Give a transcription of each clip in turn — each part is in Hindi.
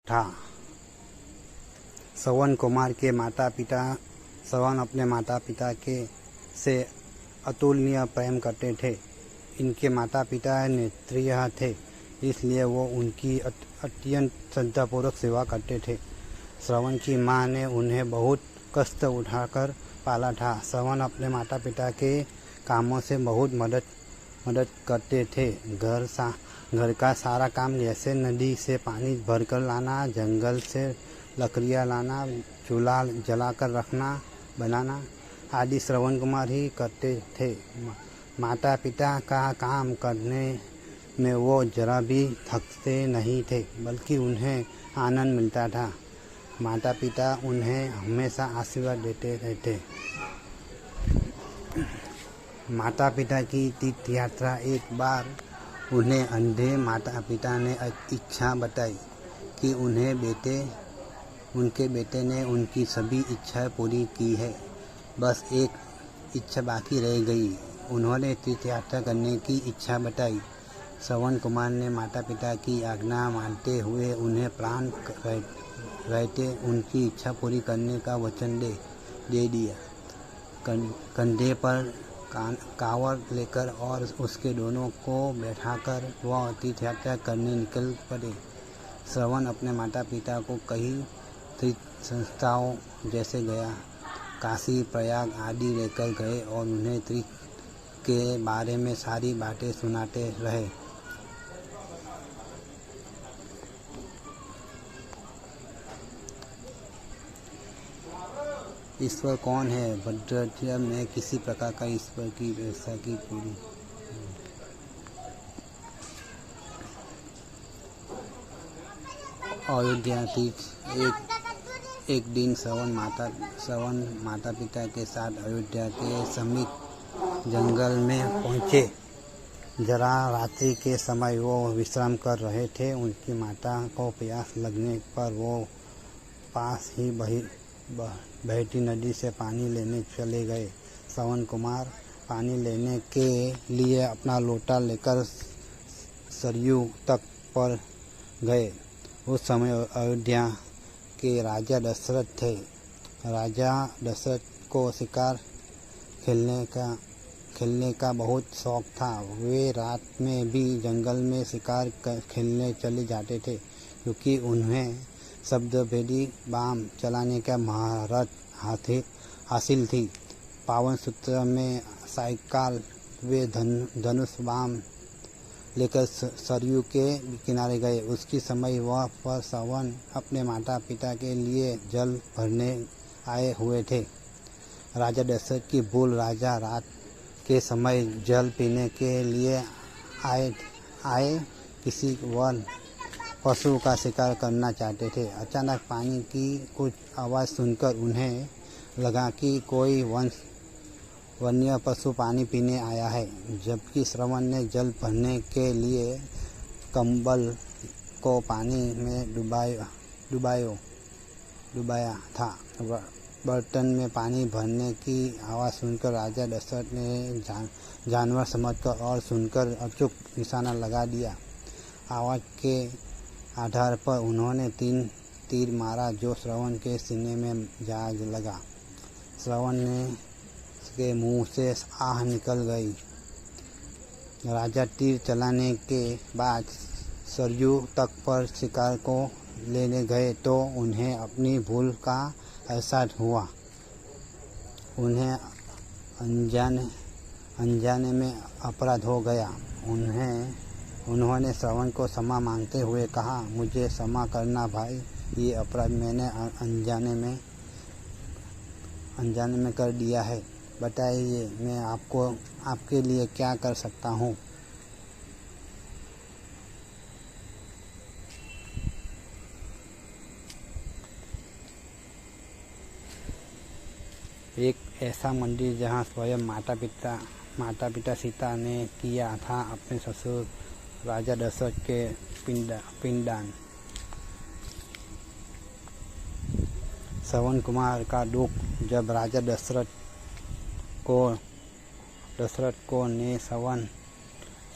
था। श्रवण कुमार के माता पिता श्रवण अपने माता पिता के से अतुलनीय प्रेम करते थे। इनके माता पिता नेत्रीय थे, इसलिए वो उनकी अत्यंत श्रद्धापूर्वक सेवा करते थे। श्रवण की माँ ने उन्हें बहुत कष्ट उठाकर पाला था। श्रवण अपने माता पिता के कामों से बहुत मदद करते थे। घर का सारा काम, जैसे नदी से पानी भरकर लाना, जंगल से लकड़ियाँ लाना, चूल्हा जलाकर रखना बनाना आदि श्रवण कुमार ही करते थे। माता पिता का काम करने में वो जरा भी थकते नहीं थे, बल्कि उन्हें आनंद मिलता था। माता पिता उन्हें हमेशा आशीर्वाद देते रहते। माता पिता की तीर्थ यात्रा। एक बार उन्हें अंधे माता पिता ने इच्छा बताई कि उनके बेटे ने उनकी सभी इच्छाएं पूरी की है, बस एक इच्छा बाकी रह गई। उन्होंने तीर्थ यात्रा करने की इच्छा बताई। श्रवण कुमार ने माता पिता की आज्ञा मानते हुए उन्हें प्राण रहते उनकी इच्छा पूरी करने का वचन दे दिया। कंधे पर कांवड़ लेकर और उसके दोनों को बैठाकर वह तीर्थ यात्रा करने निकल पड़े। श्रवण अपने माता पिता को कई तीर्थ संस्थाओं जैसे गया, काशी, प्रयाग आदि लेकर गए और उन्हें तीर्थ के बारे में सारी बातें सुनाते रहे। ईश्वर कौन है? भद्राचल में किसी प्रकार का ईश्वर की व्यवस्था की पूरी। अयोध्या तीर्थ। एक दिन श्रवण माता पिता के साथ अयोध्या के समीप जंगल में पहुँचे। जरा रात्रि के समय वो विश्राम कर रहे थे। उनकी माता को प्यास लगने पर वो पास ही बहती नदी से पानी लेने चले गए। श्रवण कुमार पानी लेने के लिए अपना लोटा लेकर सरयू तट पर गए। उस समय अयोध्या के राजा दशरथ थे। राजा दशरथ को शिकार खेलने का बहुत शौक था। वे रात में भी जंगल में शिकार खेलने चले जाते थे, क्योंकि उन्हें शब्दभेदी बाम चलाने का महारत हासिल थी। पावन सूत्र में सायकाल वे धनुष बाम लेकर सरयू के किनारे गए। उसी समय वह पर श्रवण अपने माता पिता के लिए जल भरने आए हुए थे। राजा दशरथ की भूल। राजा रात के समय जल पीने के लिए आए किसी वन पशु का शिकार करना चाहते थे। अचानक पानी की कुछ आवाज़ सुनकर उन्हें लगा कि कोई वन्य पशु पानी पीने आया है। जबकि श्रवण ने जल भरने के लिए कंबल को पानी में डुबाया था। बर्तन में पानी भरने की आवाज़ सुनकर राजा दशरथ ने जानवर समझकर और सुनकर अचूक निशाना लगा दिया। आवाज़ के आधार पर उन्होंने 3 तीर मारा, जो श्रवण के सीने में जा लगा। श्रवण के मुंह से आह निकल गई। राजा तीर चलाने के बाद सरयू तट पर शिकार को लेने गए तो उन्हें अपनी भूल का एहसास हुआ। उन्हें अनजाने में अपराध हो गया। उन्होंने श्रवण को क्षमा मांगते हुए कहा, मुझे क्षमा करना भाई, ये अपराध मैंने अनजाने में कर दिया है। बताइए मैं आपके लिए क्या कर सकता हूँ। एक ऐसा मंदिर जहाँ स्वयं माता पिता सीता ने किया था अपने ससुर राजा दशरथ के पिंडदान। श्रवण कुमार का दुख। जब राजा दशरथ को ने श्रवण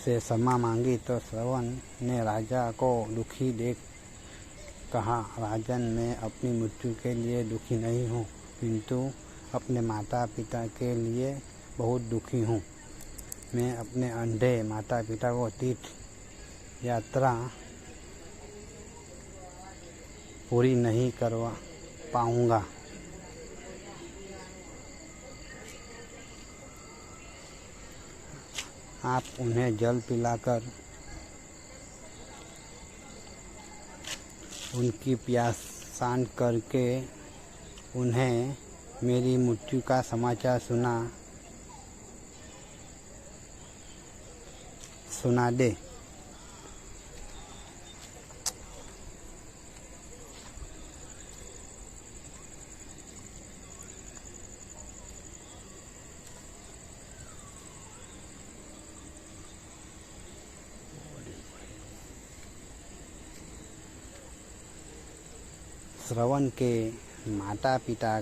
से क्षमा मांगी तो श्रवण ने राजा को दुखी देख कहा, राजन, मैं अपनी मृत्यु के लिए दुखी नहीं हूँ, किंतु अपने माता पिता के लिए बहुत दुखी हूँ। मैं अपने अंधे माता पिता को तीर्थ यात्रा पूरी नहीं करवा पाऊँगा। आप उन्हें जल पिलाकर उनकी प्यास शांत करके उन्हें मेरी मृत्यु का समाचार सुना दे। श्रवण के माता पिता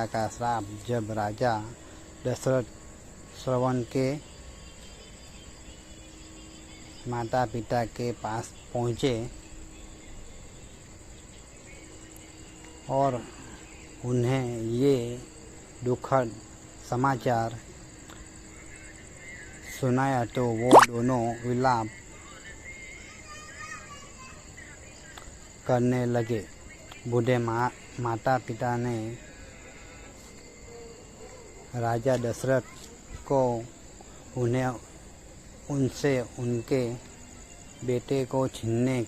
का श्राप जब राजा दशरथ श्रवण के माता पिता के पास पहुँचे और उन्हें ये दुखद समाचार सुनाया तो वो दोनों विलाप करने लगे। बूढ़े माता पिता ने राजा दशरथ को उनसे उनके बेटे को छीनने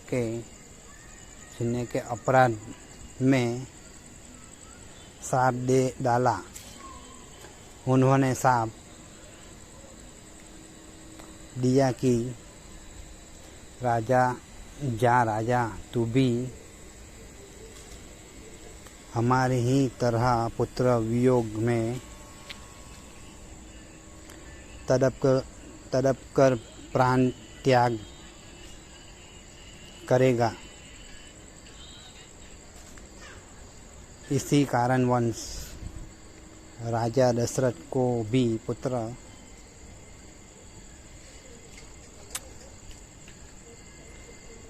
के अपराध में श्राप दे डाला। उन्होंने श्राप दिया कि राजा तू भी हमारे ही तरह पुत्र वियोग में तड़प कर प्राण त्याग करेगा। इसी कारणवश राजा दशरथ को भी पुत्र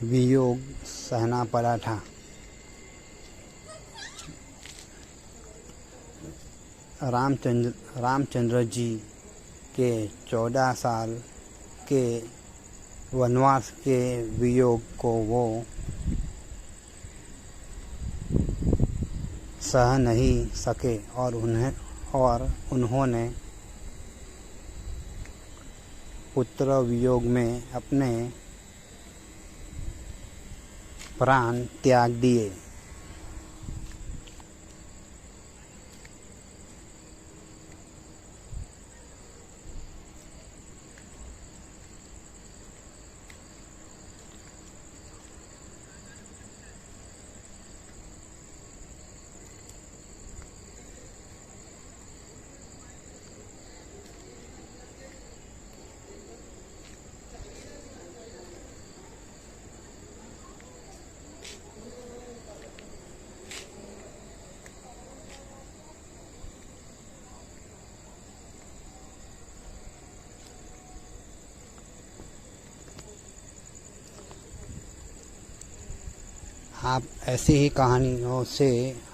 वियोग सहना पड़ा था। रामचंद्र जी के 14 साल के वनवास के वियोग को वो सह नहीं सके और उन्होंने पुत्र वियोग में अपने प्राण त्याग दिए। आप ऐसी ही कहानियों से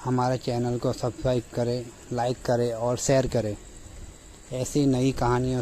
हमारे चैनल को सब्सक्राइब करें, लाइक करें और शेयर करें। ऐसी नई कहानियों